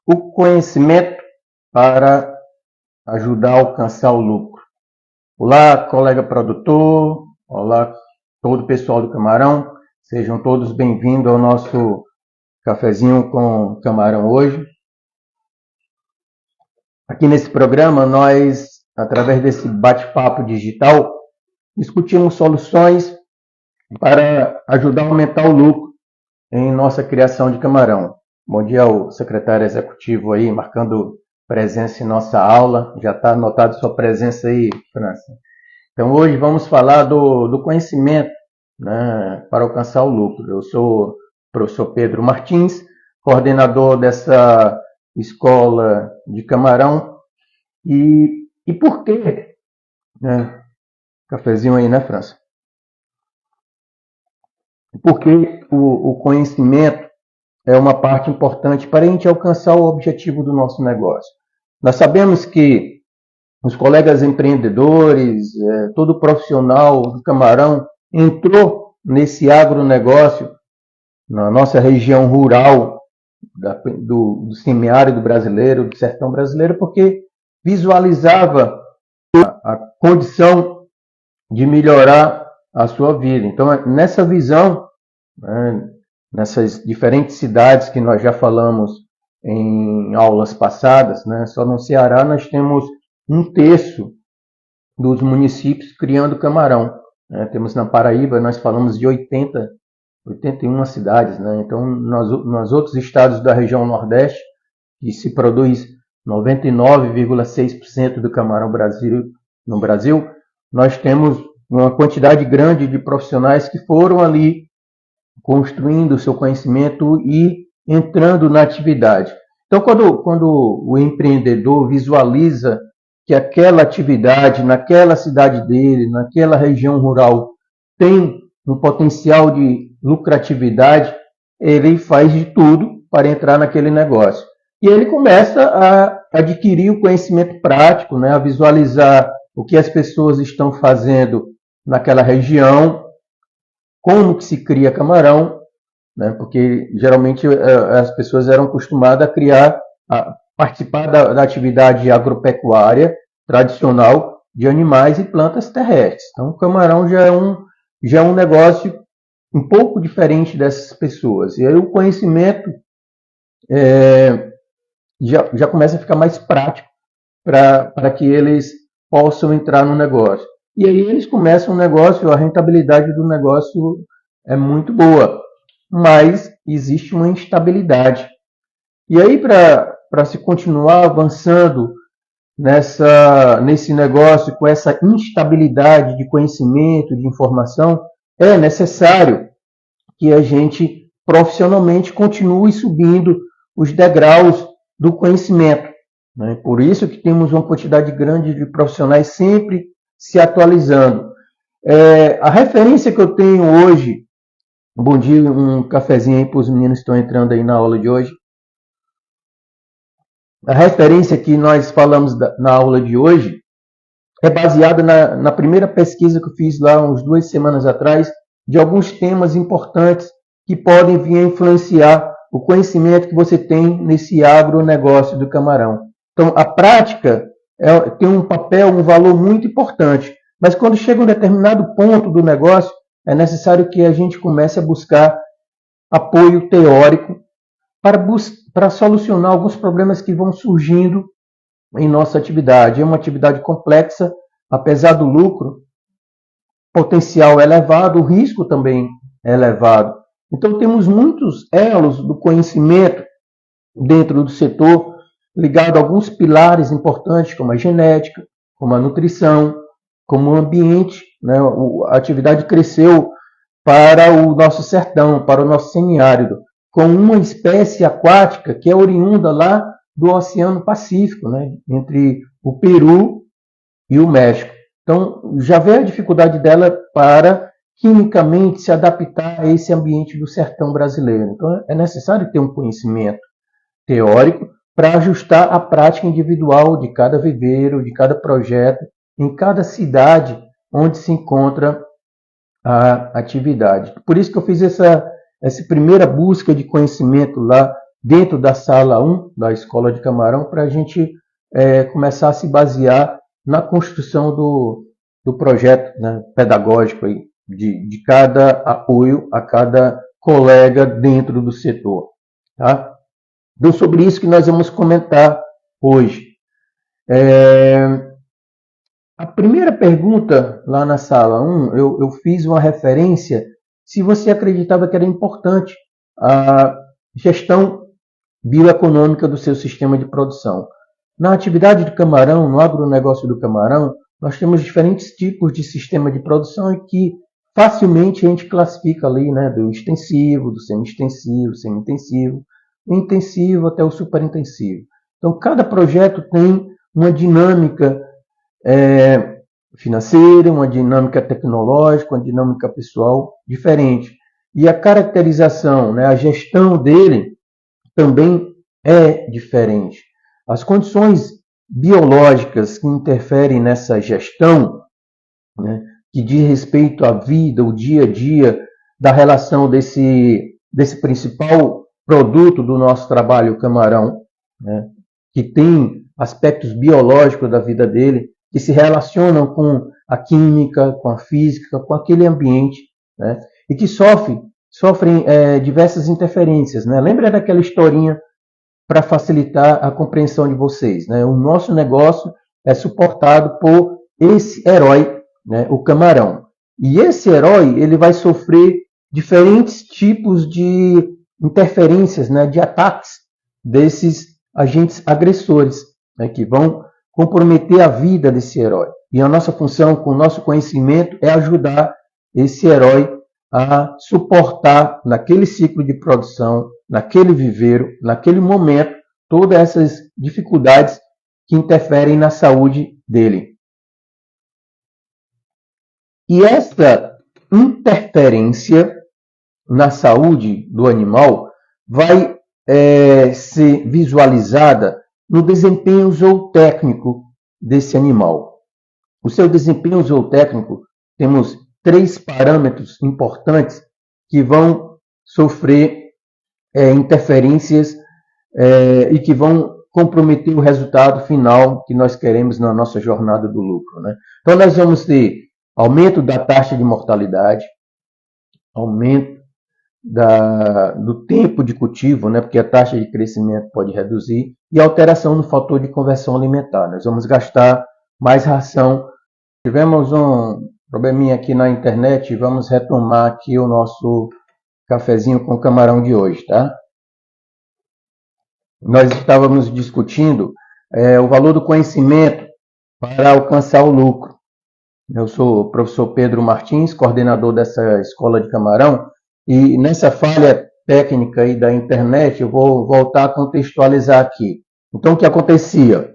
O conhecimento para ajudar a alcançar o lucro. Olá, colega produtor, olá, todo o pessoal do Camarão, sejam todos bem-vindos ao nosso cafezinho com camarão hoje. Aqui nesse programa, nós, através desse bate-papo digital, discutimos soluções para ajudar a aumentar o lucro em nossa criação de camarão. Bom dia ao secretário executivo aí, marcando presença em nossa aula. Já está anotado sua presença aí, França. Então, hoje vamos falar do conhecimento, né, para alcançar o lucro. Eu sou o professor Pedro Martins, coordenador dessa escola de camarão. E por quê? Né? Cafezinho aí, né, França? Porque o conhecimento é uma parte importante para a gente alcançar o objetivo do nosso negócio. Nós sabemos que os colegas empreendedores, todo profissional do camarão entrou nesse agronegócio na nossa região rural do semiárido brasileiro, do sertão brasileiro, porque visualizava a condição de melhorar a sua vida. Então, nessa visão, né, nessas diferentes cidades que nós já falamos em aulas passadas, né, só no Ceará nós temos 1/3 dos municípios criando camarão. Né? Temos na Paraíba, nós falamos de 81 cidades. Né? Então, nos outros estados da região Nordeste, que se produz 99,6% do camarão no Brasil, nós temos uma quantidade grande de profissionais que foram ali construindo o seu conhecimento e entrando na atividade. Então, quando o empreendedor visualiza que aquela atividade, naquela cidade dele, naquela região rural, tem um potencial de lucratividade, ele faz de tudo para entrar naquele negócio. E ele começa a adquirir o conhecimento prático, né, a visualizar o que as pessoas estão fazendo naquela região, como que se cria camarão, né? Porque geralmente as pessoas eram acostumadas a participar da atividade agropecuária tradicional de animais e plantas terrestres. Então, o camarão já é um negócio um pouco diferente dessas pessoas. E aí o conhecimento já começa a ficar mais prático para que eles possam entrar no negócio. E aí eles começam o negócio, a rentabilidade do negócio é muito boa, mas existe uma instabilidade. E aí, para se continuar avançando nesse negócio com essa instabilidade de conhecimento, de informação, é necessário que a gente profissionalmente continue subindo os degraus do conhecimento. Né? Por isso que temos uma quantidade grande de profissionais sempre se atualizando. A referência que eu tenho hoje, bom dia, um cafezinho aí para os meninos que estão entrando aí na aula de hoje. A referência que nós falamos na aula de hoje é baseada na primeira pesquisa que eu fiz lá uns 2 semanas atrás, de alguns temas importantes que podem vir a influenciar o conhecimento que você tem nesse agronegócio do camarão. Então, a prática tem um papel, um valor muito importante. Mas quando chega um determinado ponto do negócio, é necessário que a gente comece a buscar apoio teórico para solucionar alguns problemas que vão surgindo em nossa atividade. É uma atividade complexa, apesar do lucro potencial elevado, o risco também é elevado. Então, temos muitos elos do conhecimento dentro do setor, ligado a alguns pilares importantes, como a genética, como a nutrição, como o ambiente. Né? A atividade cresceu para o nosso sertão, para o nosso semiárido, com uma espécie aquática que é oriunda lá do Oceano Pacífico, né? Entre o Peru e o México. Então, já vê a dificuldade dela para quimicamente se adaptar a esse ambiente do sertão brasileiro. Então, é necessário ter um conhecimento teórico para ajustar a prática individual de cada viveiro, de cada projeto, em cada cidade onde se encontra a atividade. Por isso que eu fiz essa primeira busca de conhecimento lá dentro da sala 1 da Escola de Camarão, para a gente começar a se basear na construção do projeto, né, pedagógico aí, de cada apoio a cada colega dentro do setor. Tá? Então, sobre isso que nós vamos comentar hoje. A primeira pergunta lá na sala 1, eu fiz uma referência se você acreditava que era importante a gestão bioeconômica do seu sistema de produção. Na atividade de camarão, no agronegócio do camarão, nós temos diferentes tipos de sistema de produção e que facilmente a gente classifica ali, né, do extensivo, do semi-extensivo, semi-intensivo, do intensivo até o superintensivo. Então, cada projeto tem uma dinâmica financeira, uma dinâmica tecnológica, uma dinâmica pessoal diferente. E a caracterização, né, a gestão dele também é diferente. As condições biológicas que interferem nessa gestão, né, que diz respeito à vida, o dia a dia da relação desse principal produto do nosso trabalho, o camarão, né, que tem aspectos biológicos da vida dele, que se relacionam com a química, com a física, com aquele ambiente, né, e que sofrem diversas interferências. Né? Lembra daquela historinha para facilitar a compreensão de vocês? Né? O nosso negócio é suportado por esse herói, né, o camarão. E esse herói ele vai sofrer diferentes tipos de interferências, né, de ataques desses agentes agressores, né, que vão comprometer a vida desse herói. E a nossa função, com o nosso conhecimento, é ajudar esse herói a suportar naquele ciclo de produção, naquele viveiro, naquele momento, todas essas dificuldades que interferem na saúde dele. E essa interferência na saúde do animal vai ser visualizada no desempenho zootécnico desse animal. O seu desempenho zootécnico, temos 3 parâmetros importantes que vão sofrer interferências e que vão comprometer o resultado final que nós queremos na nossa jornada do lucro. Né? Então, nós vamos ter aumento da taxa de mortalidade, aumento do tempo de cultivo, né? Porque a taxa de crescimento pode reduzir, e alteração no fator de conversão alimentar. Nós vamos gastar mais ração. Tivemos um probleminha aqui na internet, vamos retomar aqui o nosso cafezinho com camarão de hoje, tá? Nós estávamos discutindo o valor do conhecimento para alcançar o lucro. Eu sou o professor Pedro Martins, coordenador dessa escola de camarão, e nessa falha técnica aí da internet, eu vou voltar a contextualizar aqui. Então, o que acontecia?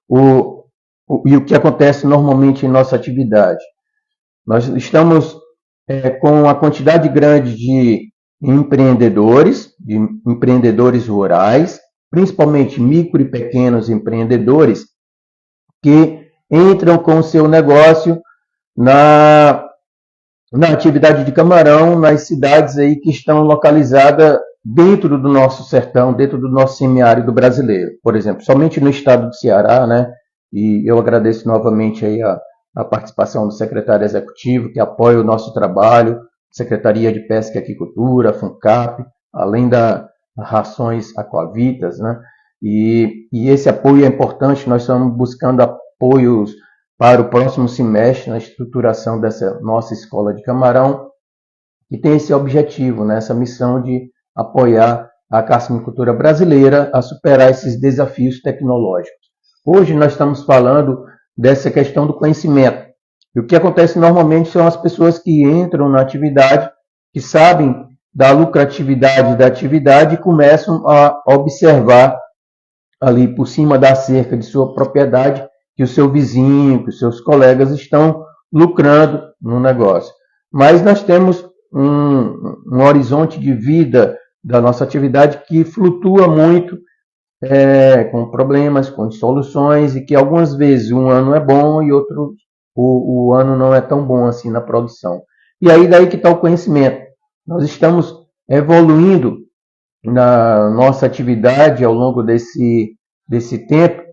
E o que acontece normalmente em nossa atividade? Nós estamos com uma quantidade grande de empreendedores rurais, principalmente micro e pequenos empreendedores, que entram com o seu negócio na atividade de camarão, nas cidades aí que estão localizadas dentro do nosso sertão, dentro do nosso semiárido brasileiro. Por exemplo, somente no estado do Ceará, né? E eu agradeço novamente aí a participação do secretário executivo, que apoia o nosso trabalho, Secretaria de Pesca e Aquicultura, a FUNCAP, além das rações aquavitas, né? E esse apoio é importante, nós estamos buscando apoios para o próximo semestre na estruturação dessa nossa escola de camarão, que tem esse objetivo, né? Essa missão de apoiar a carcinicultura brasileira a superar esses desafios tecnológicos. Hoje nós estamos falando dessa questão do conhecimento. E o que acontece normalmente são as pessoas que entram na atividade, que sabem da lucratividade da atividade e começam a observar ali por cima da cerca de sua propriedade que o seu vizinho, que os seus colegas estão lucrando no negócio. Mas nós temos um horizonte de vida da nossa atividade que flutua muito, com problemas, com soluções, e que algumas vezes um ano é bom e outro o ano não é tão bom assim na produção. E aí daí que está o conhecimento. Nós estamos evoluindo na nossa atividade ao longo desse tempo,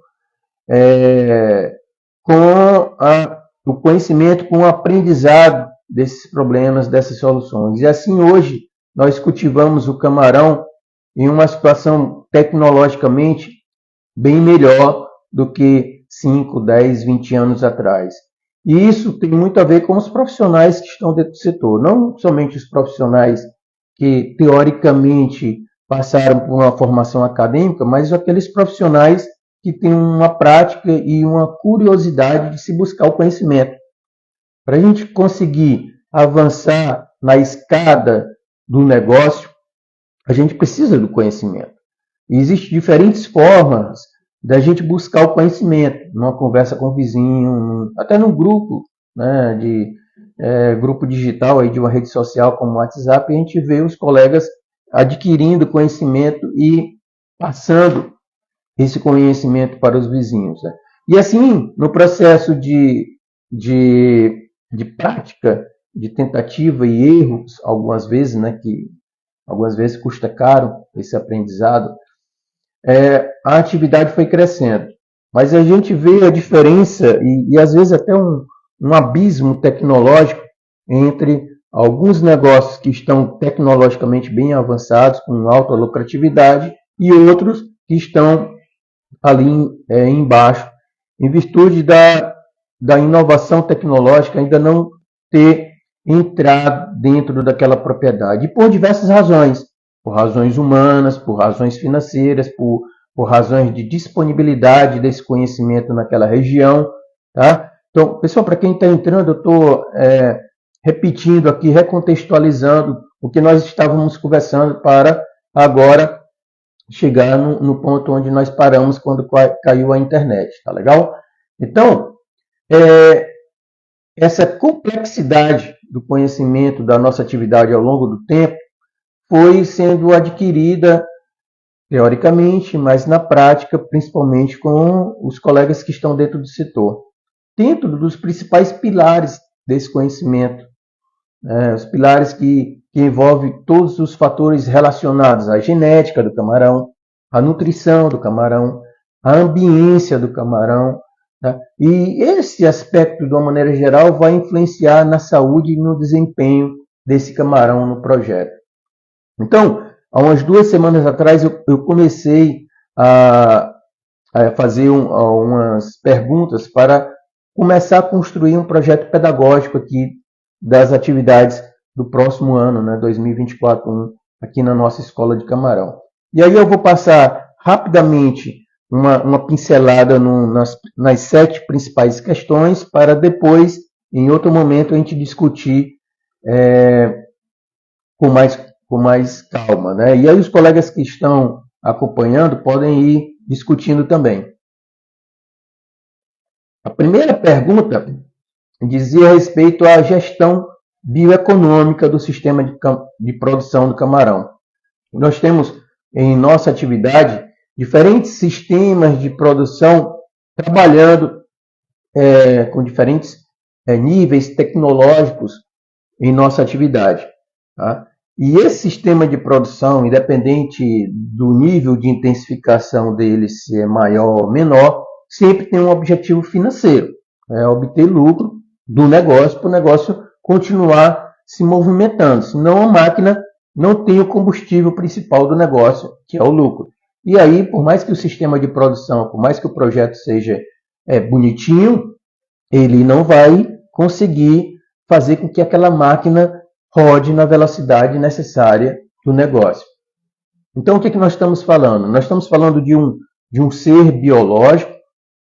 o conhecimento, com o aprendizado desses problemas, dessas soluções. E assim, hoje, nós cultivamos o camarão em uma situação tecnologicamente bem melhor do que 5, 10, 20 anos atrás. E isso tem muito a ver com os profissionais que estão dentro do setor, não somente os profissionais que teoricamente passaram por uma formação acadêmica, mas aqueles profissionais que têm uma prática e uma curiosidade de se buscar o conhecimento. Para a gente conseguir avançar na escada do negócio, a gente precisa do conhecimento. E existem diferentes formas da gente buscar o conhecimento, numa conversa com o vizinho, até num grupo, né, grupo digital aí de uma rede social como o WhatsApp, a gente vê os colegas adquirindo conhecimento e passando esse conhecimento para os vizinhos. Né? E assim, no processo de prática, de tentativa e erros, algumas vezes, né, que algumas vezes custa caro esse aprendizado, a atividade foi crescendo. Mas a gente vê a diferença e às vezes até um abismo tecnológico entre alguns negócios que estão tecnologicamente bem avançados, com alta lucratividade, e outros que estão ali embaixo, em virtude da inovação tecnológica ainda não ter entrado dentro daquela propriedade. E por diversas razões. Por razões humanas, por razões financeiras, por razões de disponibilidade desse conhecimento naquela região. Tá? Então, pessoal, para quem está entrando, eu estou repetindo aqui, recontextualizando o que nós estávamos conversando para agora chegar no ponto onde nós paramos quando caiu a internet. Tá legal? Então, essa complexidade do conhecimento da nossa atividade ao longo do tempo foi sendo adquirida teoricamente, mas na prática, principalmente com os colegas que estão dentro do setor. Dentro dos principais pilares desse conhecimento, os pilares que envolvem todos os fatores relacionados à genética do camarão, à nutrição do camarão, à ambiência do camarão. Tá? E esse aspecto, de uma maneira geral, vai influenciar na saúde e no desempenho desse camarão no projeto. Então, há umas 2 semanas atrás, eu comecei a fazer umas perguntas para começar a construir um projeto pedagógico aqui das atividades do próximo ano, né, 2024, aqui na nossa escola de camarão. E aí eu vou passar rapidamente uma pincelada nas 7 principais questões, para depois, em outro momento, a gente discutir com mais calma. Né? E aí os colegas que estão acompanhando podem ir discutindo também. A primeira pergunta dizia respeito à gestão bioeconômica do sistema de produção do camarão. Nós temos em nossa atividade diferentes sistemas de produção trabalhando com diferentes níveis tecnológicos em nossa atividade. Tá? E esse sistema de produção, independente do nível de intensificação dele, se é maior ou menor, sempre tem um objetivo financeiro, obter lucro do negócio, para o negócio continuar se movimentando, senão a máquina não tem o combustível principal do negócio, que é o lucro. E aí, por mais que o sistema de produção, por mais que o projeto seja bonitinho, ele não vai conseguir fazer com que aquela máquina rode na velocidade necessária do negócio. Então, o que nós estamos falando? Nós estamos falando de um ser biológico,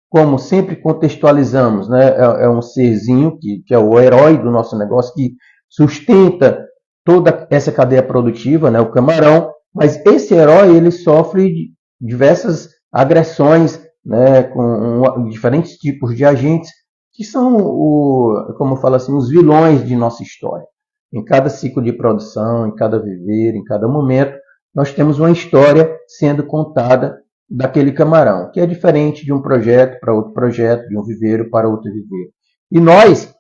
como sempre contextualizamos, né? É um serzinho que é o herói do nosso negócio, que sustenta toda essa cadeia produtiva, né? O camarão, mas esse herói ele sofre diversas agressões, né? Com diferentes tipos de agentes, que são, como eu falo assim, os vilões de nossa história. Em cada ciclo de produção, em cada viver, em cada momento, nós temos uma história sendo contada daquele camarão, que é diferente de um projeto para outro projeto, de um viveiro para outro viveiro. E nós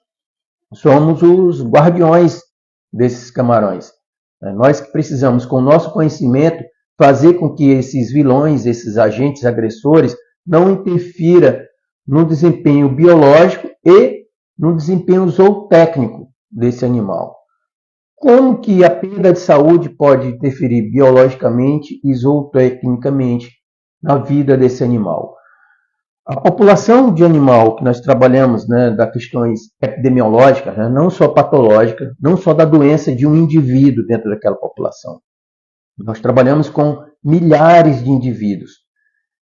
somos os guardiões desses camarões. Nós que precisamos, com o nosso conhecimento, fazer com que esses vilões, esses agentes agressores, não interfira no desempenho biológico e no desempenho zootécnico desse animal. Como que a perda de saúde pode interferir biologicamente e zootecnicamente na vida desse animal? A população de animal que nós trabalhamos, né, das questões epidemiológicas, né, não só patológica, não só da doença de um indivíduo dentro daquela população. Nós trabalhamos com milhares de indivíduos.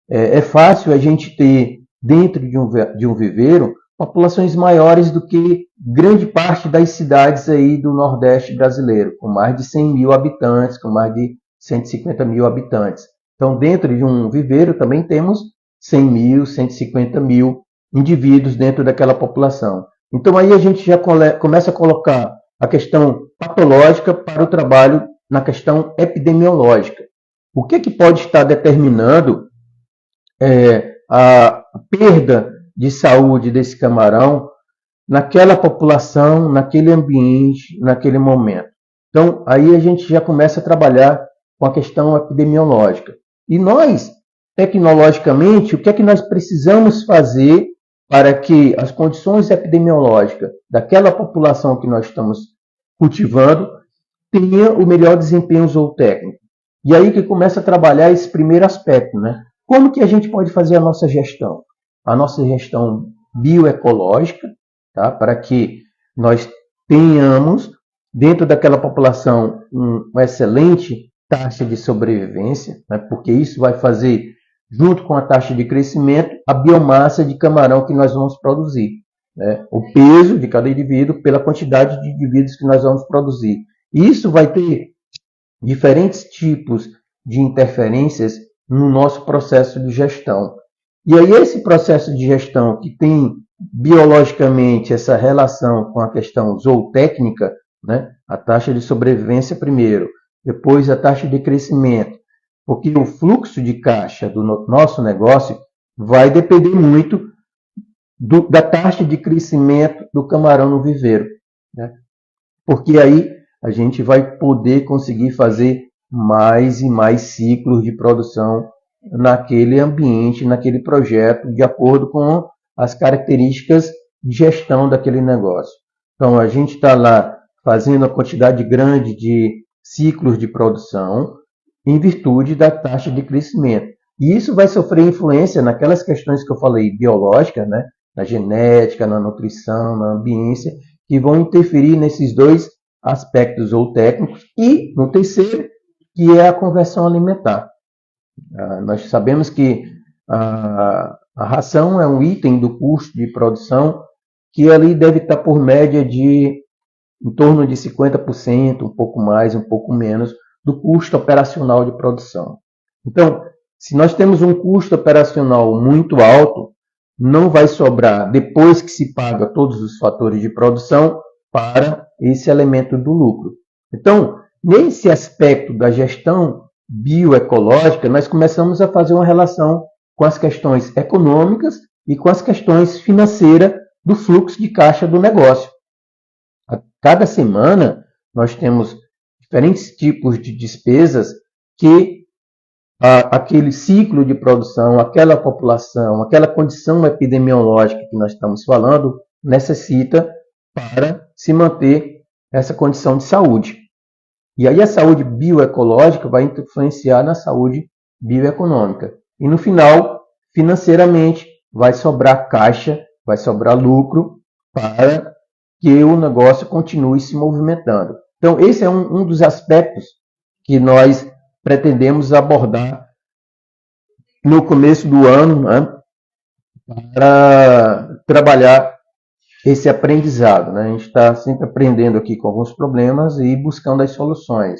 É fácil a gente ter, dentro de um viveiro, populações maiores do que grande parte das cidades aí do Nordeste brasileiro, com mais de 100 mil habitantes, com mais de 150 mil habitantes. Então, dentro de um viveiro também temos 100 mil, 150 mil indivíduos dentro daquela população. Então, aí a gente já começa a colocar a questão patológica para o trabalho na questão epidemiológica. O que pode estar determinando a perda de saúde desse camarão naquela população, naquele ambiente, naquele momento? Então, aí a gente já começa a trabalhar com a questão epidemiológica. E nós, tecnologicamente, o que é que nós precisamos fazer para que as condições epidemiológicas daquela população que nós estamos cultivando tenha o melhor desempenho zootécnico? E aí que começa a trabalhar esse primeiro aspecto, né? Como que a gente pode fazer a nossa gestão? A nossa gestão bioecológica, tá? Para que nós tenhamos, dentro daquela população, uma excelente taxa de sobrevivência, né? Porque isso vai fazer, junto com a taxa de crescimento, a biomassa de camarão que nós vamos produzir, né? O peso de cada indivíduo pela quantidade de indivíduos que nós vamos produzir. Isso vai ter diferentes tipos de interferências no nosso processo de gestão. E aí esse processo de gestão que tem biologicamente essa relação com a questão zootécnica, né? A taxa de sobrevivência primeiro, depois a taxa de crescimento, porque o fluxo de caixa do nosso negócio vai depender muito da taxa de crescimento do camarão no viveiro, né? Porque aí a gente vai poder conseguir fazer mais e mais ciclos de produção naquele ambiente, naquele projeto, de acordo com as características de gestão daquele negócio. Então, a gente está lá fazendo a quantidade grande de ciclos de produção em virtude da taxa de crescimento. E isso vai sofrer influência naquelas questões que eu falei, biológicas, né? Na genética, na nutrição, na ambiência, que vão interferir nesses dois aspectos ou técnicos, e no terceiro, que é a conversão alimentar. Nós sabemos que a ração é um item do custo de produção que ali deve estar por média de em torno de 50%, um pouco mais, um pouco menos, do custo operacional de produção. Então, se nós temos um custo operacional muito alto, não vai sobrar, depois que se paga todos os fatores de produção, para esse elemento do lucro. Então, nesse aspecto da gestão bioecológica, nós começamos a fazer uma relação com as questões econômicas e com as questões financeiras do fluxo de caixa do negócio. A cada semana, nós temos diferentes tipos de despesas que aquele ciclo de produção, aquela população, aquela condição epidemiológica que nós estamos falando, necessita para se manter essa condição de saúde. E aí a saúde bioecológica vai influenciar na saúde bioeconômica. E no final, financeiramente, vai sobrar caixa, vai sobrar lucro para que o negócio continue se movimentando. Então, esse é um dos aspectos que nós pretendemos abordar no começo do ano, né, para trabalhar esse aprendizado, né? A gente está sempre aprendendo aqui com alguns problemas e buscando as soluções.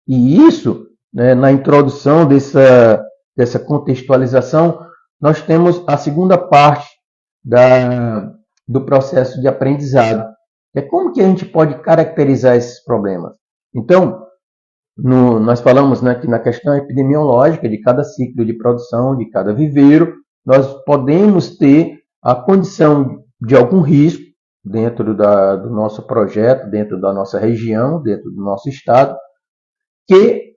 E isso, né, na introdução dessa contextualização, nós temos a segunda parte do processo de aprendizado. É como que a gente pode caracterizar esses problemas. Então, nós falamos, né, que na questão epidemiológica de cada ciclo de produção, de cada viveiro, nós podemos ter a condição de algum risco dentro do nosso projeto, dentro da nossa região, dentro do nosso estado, que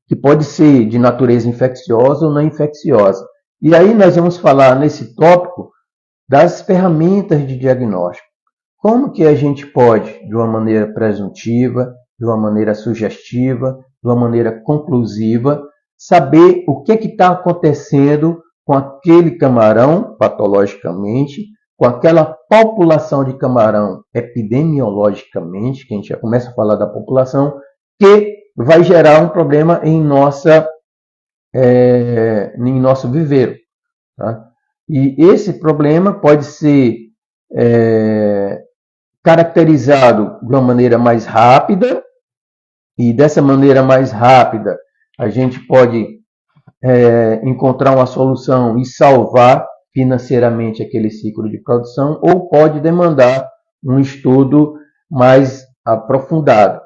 que pode ser de natureza infecciosa ou não infecciosa. E aí nós vamos falar nesse tópico das ferramentas de diagnóstico. Como que a gente pode, de uma maneira presuntiva, de uma maneira sugestiva, de uma maneira conclusiva, saber o que está acontecendo com aquele camarão, patologicamente, com aquela população de camarão epidemiologicamente, que a gente já começa a falar da população, que vai gerar um problema em nosso viveiro. Tá? E esse problema pode ser caracterizado de uma maneira mais rápida, e dessa maneira mais rápida a gente pode encontrar uma solução e salvar financeiramente aquele ciclo de produção, ou pode demandar um estudo mais aprofundado.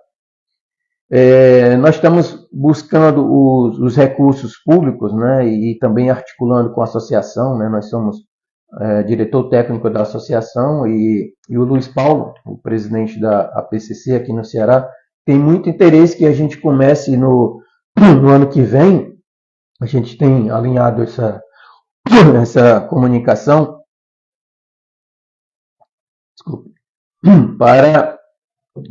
Nós estamos buscando os recursos públicos, né, e também articulando com a associação, né, nós somos diretor técnico da associação, e o Luiz Paulo, o presidente da APCC aqui no Ceará, tem muito interesse que a gente comece no ano que vem. A gente tem alinhado essa comunicação para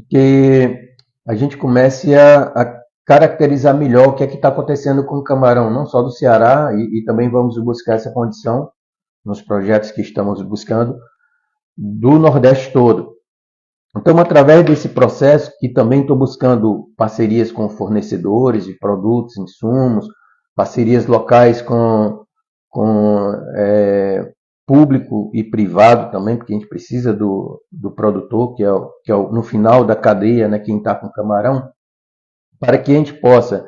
que a gente comece a caracterizar melhor o que é que está acontecendo com o camarão, não só do Ceará, e também vamos buscar essa condição nos projetos que estamos buscando do Nordeste todo. Então, através desse processo, que também estou buscando parcerias com fornecedores de produtos, insumos, parcerias locais com público e privado também, porque a gente precisa do produtor, que é no final da cadeia, né, quem está com camarão, para que a gente possa,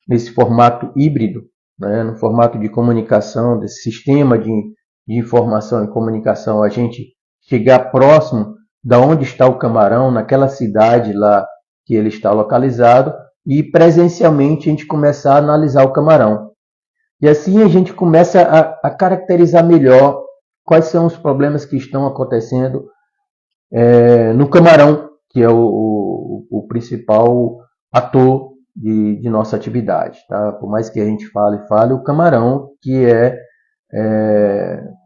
nesse formato híbrido, né, no formato de comunicação, desse sistema de informação e comunicação, a gente chegar próximo da onde está o camarão, naquela cidade lá que ele está localizado, e presencialmente a gente começar a analisar o camarão. E assim a gente começa a caracterizar melhor quais são os problemas que estão acontecendo no camarão, que é o principal ator de nossa atividade. Tá? Por mais que a gente fale, o camarão que é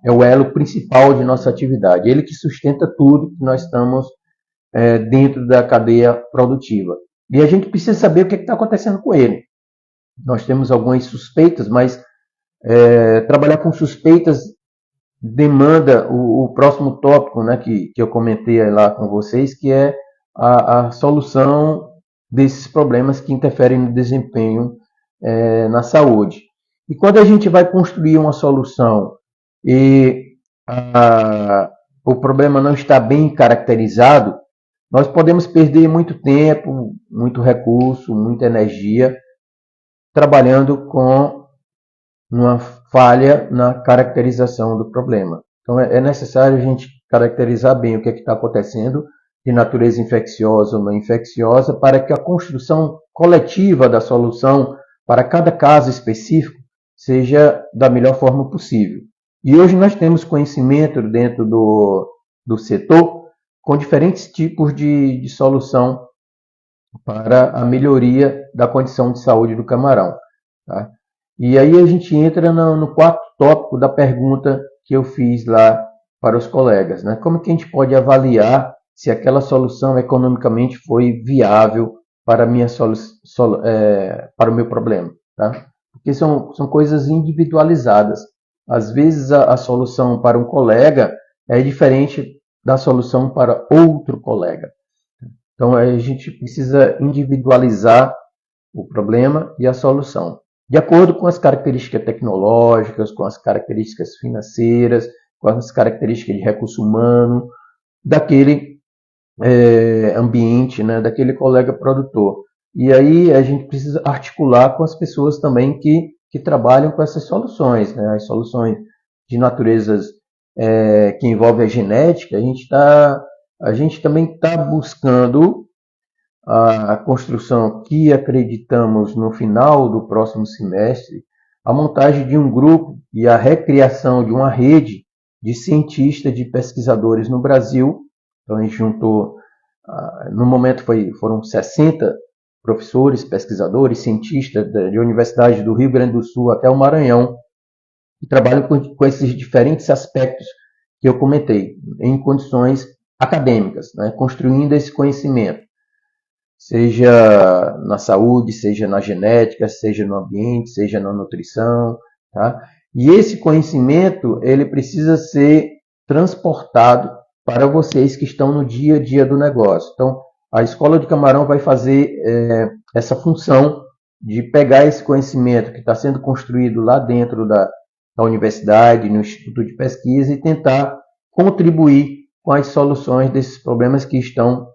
o elo principal de nossa atividade. Ele que sustenta tudo que nós estamos dentro da cadeia produtiva. E a gente precisa saber o que está acontecendo com ele. Nós temos algumas suspeitas, mas trabalhar com suspeitas demanda o próximo tópico, né, que eu comentei lá com vocês, que é a solução desses problemas que interferem no desempenho na saúde. E quando a gente vai construir uma solução e o problema não está bem caracterizado, nós podemos perder muito tempo, muito recurso, muita energia trabalhando com uma falha na caracterização do problema. Então é necessário a gente caracterizar bem o que está acontecendo de natureza infecciosa ou não infecciosa, para que a construção coletiva da solução para cada caso específico seja da melhor forma possível. E hoje nós temos conhecimento dentro do setor com diferentes tipos de solução para a melhoria da condição de saúde do camarão. Tá? E aí a gente entra no quarto tópico da pergunta que eu fiz lá para os colegas. Né? Como que a gente pode avaliar se aquela solução economicamente foi viável para, para o meu problema? Tá? Porque são coisas individualizadas. Às vezes a solução para um colega é diferente da solução para outro colega. Então a gente precisa individualizar o problema e a solução, de acordo com as características tecnológicas, com as características financeiras, com as características de recurso humano daquele ambiente, né, daquele colega produtor. E aí a gente precisa articular com as pessoas também que trabalham com essas soluções, né? As soluções de naturezas que envolvem a genética. A gente também está buscando a construção, que acreditamos no final do próximo semestre, a montagem de um grupo e a recriação de uma rede de cientistas, de pesquisadores no Brasil. Então a gente juntou, no momento foram 60 professores, pesquisadores, cientistas de universidades do Rio Grande do Sul até o Maranhão, que trabalham com esses diferentes aspectos que eu comentei, em condições acadêmicas, né, construindo esse conhecimento, seja na saúde, seja na genética, seja no ambiente, seja na nutrição, tá? E esse conhecimento, ele precisa ser transportado para vocês que estão no dia a dia do negócio. Então, a Escola de Camarão vai fazer essa função de pegar esse conhecimento que está sendo construído lá dentro da universidade, no Instituto de Pesquisa, e tentar contribuir com as soluções desses problemas que estão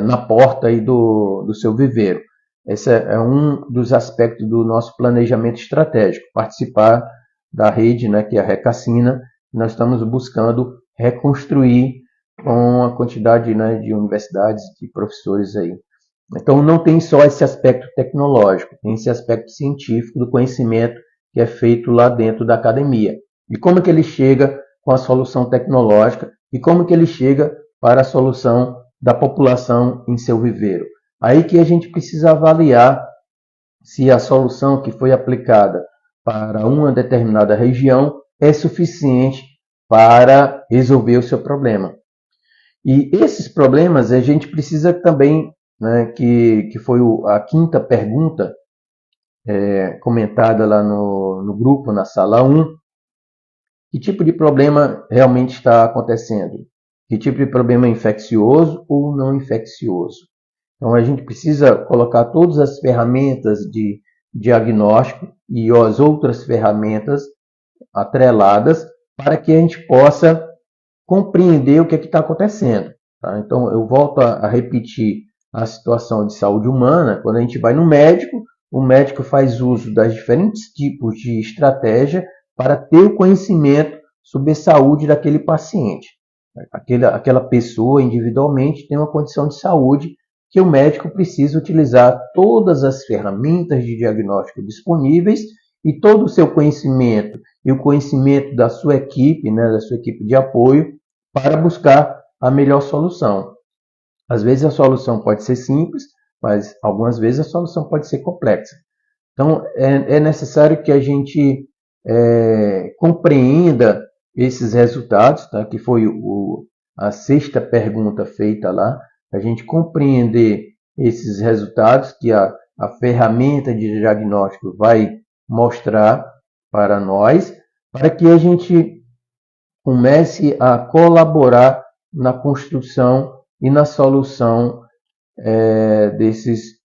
na porta aí do seu viveiro. Esse é um dos aspectos do nosso planejamento estratégico, participar da rede, né, que é a Recacina. Nós estamos buscando reconstruir com a quantidade, né, de universidades, de professores aí. Então não tem só esse aspecto tecnológico, tem esse aspecto científico do conhecimento que é feito lá dentro da academia. E como que ele chega com a solução tecnológica e como que ele chega para a solução da população em seu viveiro. Aí que a gente precisa avaliar se a solução que foi aplicada para uma determinada região é suficiente para resolver o seu problema. E esses problemas a gente precisa também, né, que foi a quinta pergunta comentada lá no grupo, na sala 1, que tipo de problema realmente está acontecendo? Que tipo de problema é infeccioso ou não infeccioso? Então a gente precisa colocar todas as ferramentas de diagnóstico e as outras ferramentas atreladas para que a gente possa compreender o que está acontecendo. Tá? Então eu volto a repetir a situação de saúde humana. Quando a gente vai no médico, o médico faz uso das diferentes tipos de estratégia para ter o conhecimento sobre a saúde daquele paciente. Aquela pessoa individualmente tem uma condição de saúde que o médico precisa utilizar todas as ferramentas de diagnóstico disponíveis e todo o seu conhecimento e o conhecimento da sua equipe, né, da sua equipe de apoio, para buscar a melhor solução. Às vezes a solução pode ser simples, mas algumas vezes a solução pode ser complexa. Então é necessário que a gente compreenda esses resultados, tá? Que foi a sexta pergunta feita lá, a gente compreender esses resultados que a ferramenta de diagnóstico vai mostrar para nós, para que a gente comece a colaborar na construção e na solução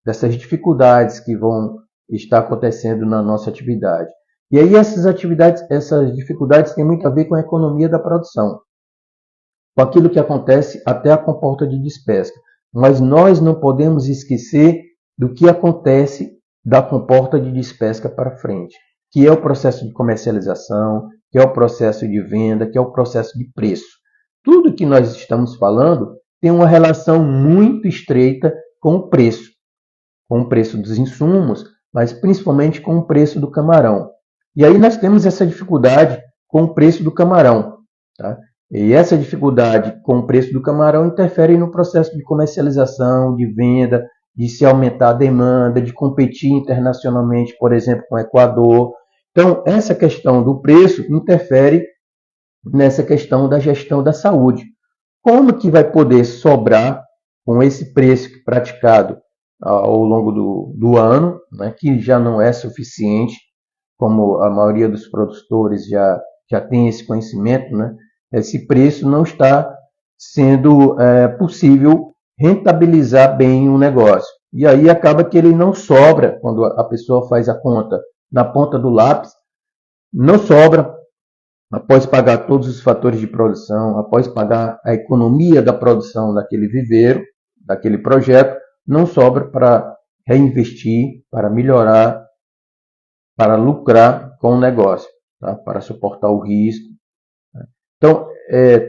dessas dificuldades que vão estar acontecendo na nossa atividade. E aí essas dificuldades têm muito a ver com a economia da produção, com aquilo que acontece até a comporta de despesca. Mas nós não podemos esquecer do que acontece da comporta de despesca para frente, que é o processo de comercialização, que é o processo de venda, que é o processo de preço. Tudo que nós estamos falando tem uma relação muito estreita com o preço dos insumos, mas principalmente com o preço do camarão. E aí nós temos essa dificuldade com o preço do camarão. Tá? E essa dificuldade com o preço do camarão interfere no processo de comercialização, de venda, de se aumentar a demanda, de competir internacionalmente, por exemplo, com o Equador. Então, essa questão do preço interfere nessa questão da gestão da saúde. Como que vai poder sobrar com esse preço praticado ao longo do ano, né, que já não é suficiente, como a maioria dos produtores já tem esse conhecimento, né? Esse preço não está sendo possível rentabilizar bem o negócio. E aí acaba que ele não sobra, quando a pessoa faz a conta na ponta do lápis, não sobra, após pagar todos os fatores de produção, após pagar a economia da produção daquele viveiro, daquele projeto, não sobra para reinvestir, para melhorar, para lucrar com o negócio, tá? Para suportar o risco. Então,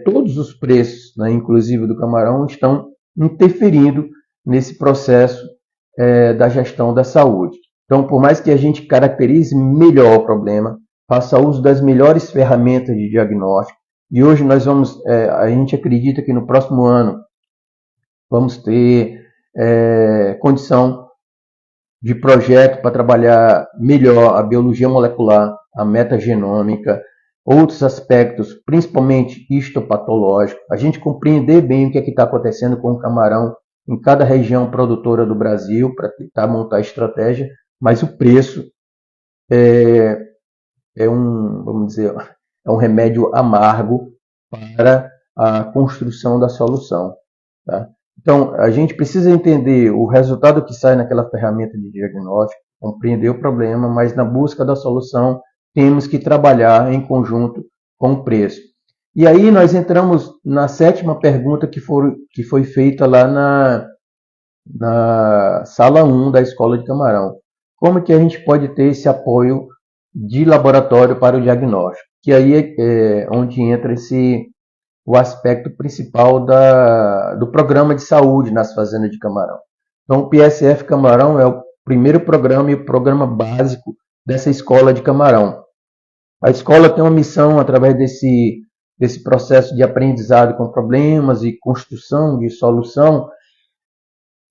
todos os preços, né, inclusive do camarão, estão interferindo nesse processo da gestão da saúde. Então, por mais que a gente caracterize melhor o problema, faça uso das melhores ferramentas de diagnóstico, e hoje nós a gente acredita que no próximo ano vamos ter condição de projeto para trabalhar melhor a biologia molecular, a metagenômica, outros aspectos, principalmente histopatológicos, a gente compreender bem o que está acontecendo com o camarão em cada região produtora do Brasil para tentar montar estratégia, mas o preço vamos dizer, é um remédio amargo para a construção da solução. Tá? Então, a gente precisa entender o resultado que sai naquela ferramenta de diagnóstico, compreender o problema, mas na busca da solução temos que trabalhar em conjunto com o preço. E aí nós entramos na 7ª pergunta que foi feita lá na sala 1 da Escola de Camarão. Como que a gente pode ter esse apoio de laboratório para o diagnóstico? Que aí é onde entra o aspecto principal do programa de saúde nas fazendas de camarão. Então, o PSF Camarão é o primeiro programa e o programa básico dessa escola de camarão. A escola tem uma missão, através desse processo de aprendizado com problemas e construção de solução,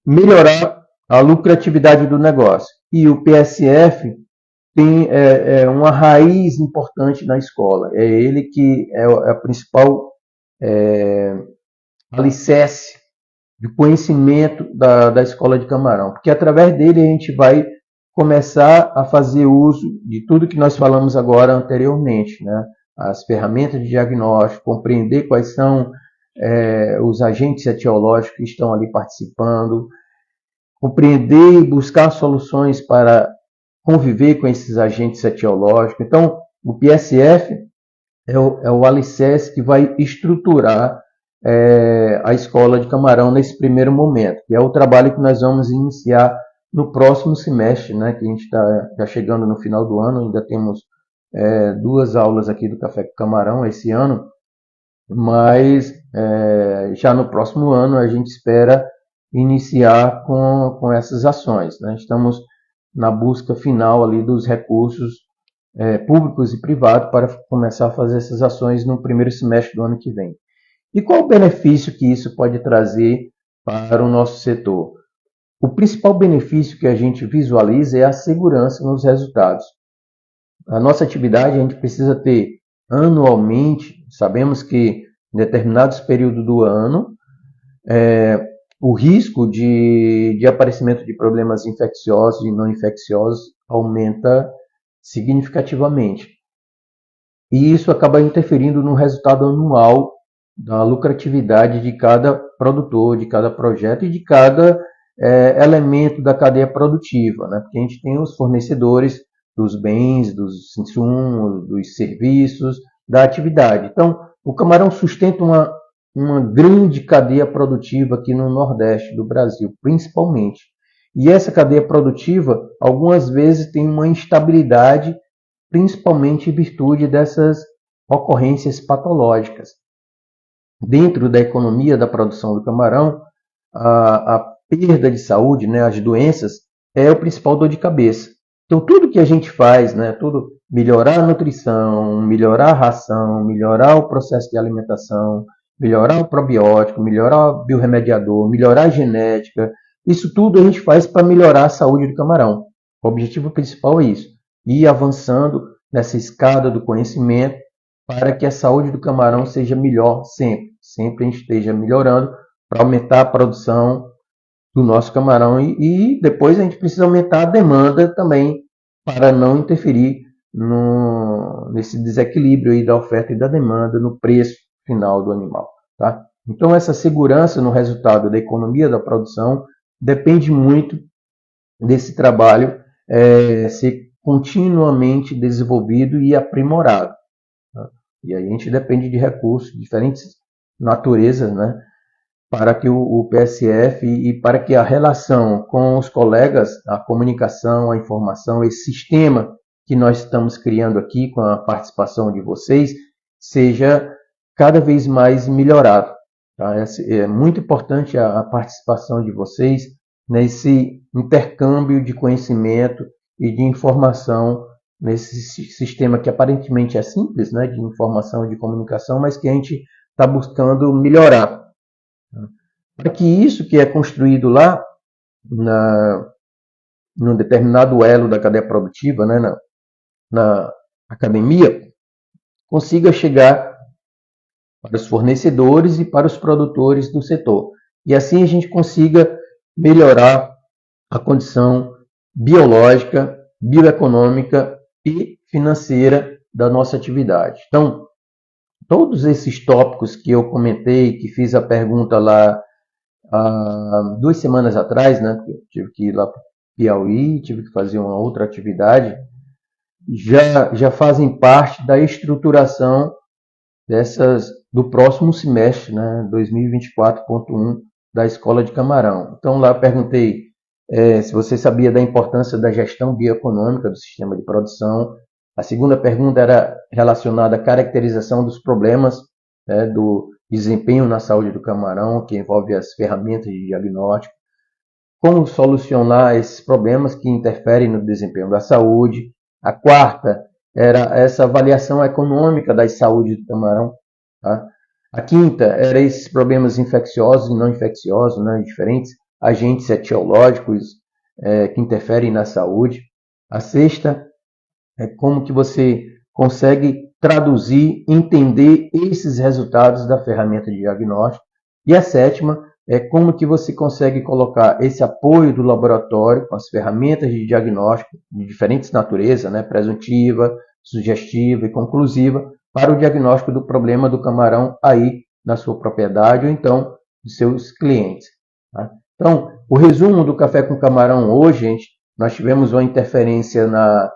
melhorar a lucratividade do negócio. E o PSF tem uma raiz importante na escola. É ele que é a principal alicerce de conhecimento da escola de camarão, porque através dele a gente vai começar a fazer uso de tudo que nós falamos agora anteriormente, né? As ferramentas de diagnóstico, compreender quais são os agentes etiológicos que estão ali participando, compreender e buscar soluções para conviver com esses agentes etiológicos. Então, o PSF é o alicerce que vai estruturar a escola de camarão nesse primeiro momento, que é o trabalho que nós vamos iniciar no próximo semestre, né, que a gente está chegando no final do ano, ainda temos 2 aulas aqui do Café com Camarão esse ano, mas já no próximo ano a gente espera iniciar com essas ações, né? Estamos na busca final ali dos recursos públicos e privados para começar a fazer essas ações no primeiro semestre do ano que vem. E qual o benefício que isso pode trazer para o nosso setor? O principal benefício que a gente visualiza é a segurança nos resultados. A nossa atividade a gente precisa ter anualmente, sabemos que em determinados períodos do ano, o risco de aparecimento de problemas infecciosos e não infecciosos aumenta significativamente. E isso acaba interferindo no resultado anual da lucratividade de cada produtor, de cada projeto e de cada elemento da cadeia produtiva, né? Porque a gente tem os fornecedores dos bens, dos insumos, dos serviços, da atividade. Então, o camarão sustenta uma grande cadeia produtiva aqui no Nordeste do Brasil, principalmente. E essa cadeia produtiva, algumas vezes, tem uma instabilidade, principalmente em virtude dessas ocorrências patológicas. Dentro da economia da produção do camarão, a perda de saúde, né, as doenças, é o principal dor de cabeça. Então, tudo que a gente faz, né, tudo melhorar a nutrição, melhorar a ração, melhorar o processo de alimentação, melhorar o probiótico, melhorar o biorremediador, melhorar a genética, isso tudo a gente faz para melhorar a saúde do camarão. O objetivo principal é isso, ir avançando nessa escada do conhecimento para que a saúde do camarão seja melhor sempre. Sempre a gente esteja melhorando para aumentar a produção do nosso camarão e depois a gente precisa aumentar a demanda também para não interferir nesse desequilíbrio aí da oferta e da demanda no preço final do animal. Tá? Então essa segurança no resultado da economia da produção depende muito desse trabalho ser continuamente desenvolvido e aprimorado. Tá? E aí a gente depende de recursos de diferentes naturezas, né? Para que o PSF e para que a relação com os colegas, a comunicação, a informação, esse sistema que nós estamos criando aqui com a participação de vocês, seja cada vez mais melhorado. Tá? É muito importante a participação de vocês nesse intercâmbio de conhecimento e de informação nesse sistema que aparentemente é simples, né, de informação e de comunicação, mas que a gente está buscando melhorar. Para que isso que é construído lá num determinado elo da cadeia produtiva, né, na academia, consiga chegar para os fornecedores e para os produtores do setor. E assim a gente consiga melhorar a condição biológica, bioeconômica e financeira da nossa atividade. Então, todos esses tópicos que eu comentei, que fiz a pergunta lá há 2 semanas atrás, né? Eu tive que ir lá para o Piauí, tive que fazer uma outra atividade, já fazem parte da estruturação do próximo semestre, né? 2024.1 da Escola de Camarão. Então lá eu perguntei se você sabia da importância da gestão bioeconômica do sistema de produção. A segunda pergunta era relacionada à caracterização dos problemas, né, do desempenho na saúde do camarão, que envolve as ferramentas de diagnóstico. Como solucionar esses problemas que interferem no desempenho da saúde. A quarta era essa avaliação econômica da saúde do camarão. Tá? A quinta era esses problemas infecciosos e não infecciosos, né, diferentes agentes etiológicos que interferem na saúde. A sexta é como que você consegue traduzir, entender esses resultados da ferramenta de diagnóstico. E a sétima é como que você consegue colocar esse apoio do laboratório com as ferramentas de diagnóstico de diferentes naturezas, né, presuntiva, sugestiva e conclusiva, para o diagnóstico do problema do camarão aí na sua propriedade ou então dos seus clientes. Tá? Então, o resumo do Café com Camarão hoje, gente, nós tivemos uma interferência na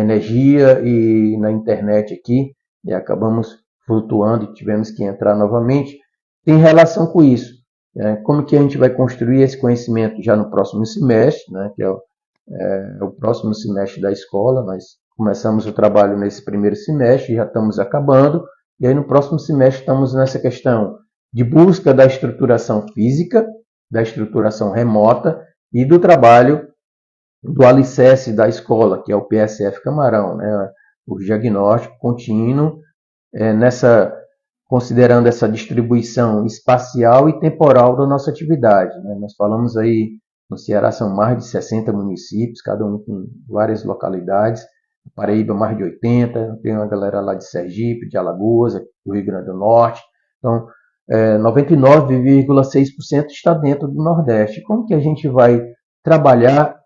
energia e na internet aqui, e acabamos flutuando e tivemos que entrar novamente, tem relação com isso. Como que a gente vai construir esse conhecimento já no próximo semestre, né, que é o próximo semestre da escola. Nós começamos o trabalho nesse primeiro semestre, já estamos acabando, e aí no próximo semestre estamos nessa questão de busca da estruturação física, da estruturação remota e do trabalho do alicerce da escola, que é o PSF Camarão, né? O diagnóstico contínuo, considerando essa distribuição espacial e temporal da nossa atividade. Né? Nós falamos aí, no Ceará são mais de 60 municípios, cada um com várias localidades. Paraíba mais de 80, tem uma galera lá de Sergipe, de Alagoas, do Rio Grande do Norte. Então, 99,6% está dentro do Nordeste. Como que a gente vai trabalhar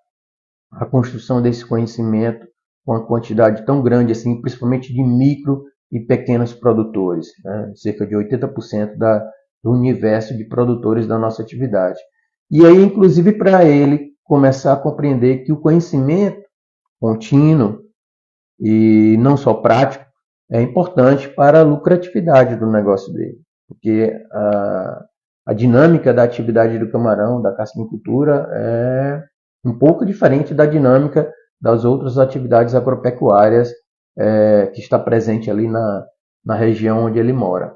a construção desse conhecimento com uma quantidade tão grande assim, principalmente de micro e pequenos produtores, né? Cerca de 80% do universo de produtores da nossa atividade. E aí, inclusive, para ele começar a compreender que o conhecimento contínuo e não só prático é importante para a lucratividade do negócio dele, porque a dinâmica da atividade do camarão, da casquicultura, é um pouco diferente da dinâmica das outras atividades agropecuárias que está presente ali na região onde ele mora.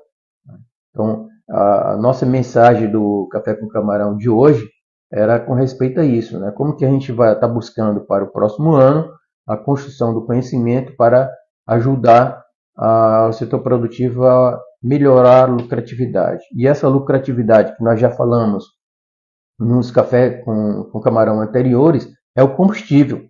Então, a nossa mensagem do Café com Camarão de hoje era com respeito a isso, né? Como que a gente vai estar buscando para o próximo ano a construção do conhecimento para ajudar o setor produtivo a melhorar a lucratividade. E essa lucratividade que nós já falamos nos cafés com camarão anteriores é o combustível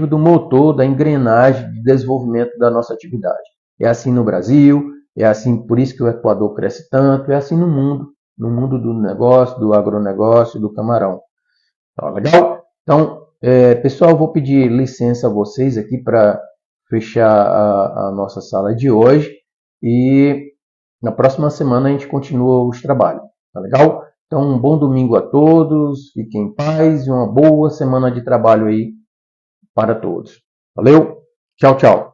do motor, da engrenagem de desenvolvimento da nossa atividade. É assim no Brasil, é assim, por isso que o Equador cresce tanto, é assim no mundo do negócio, do agronegócio, do camarão. Tá legal? Então, pessoal, vou pedir licença a vocês aqui para fechar a nossa sala de hoje e na próxima semana a gente continua os trabalhos. Tá legal? Então, um bom domingo a todos, fiquem em paz e uma boa semana de trabalho aí para todos. Valeu? Tchau, tchau.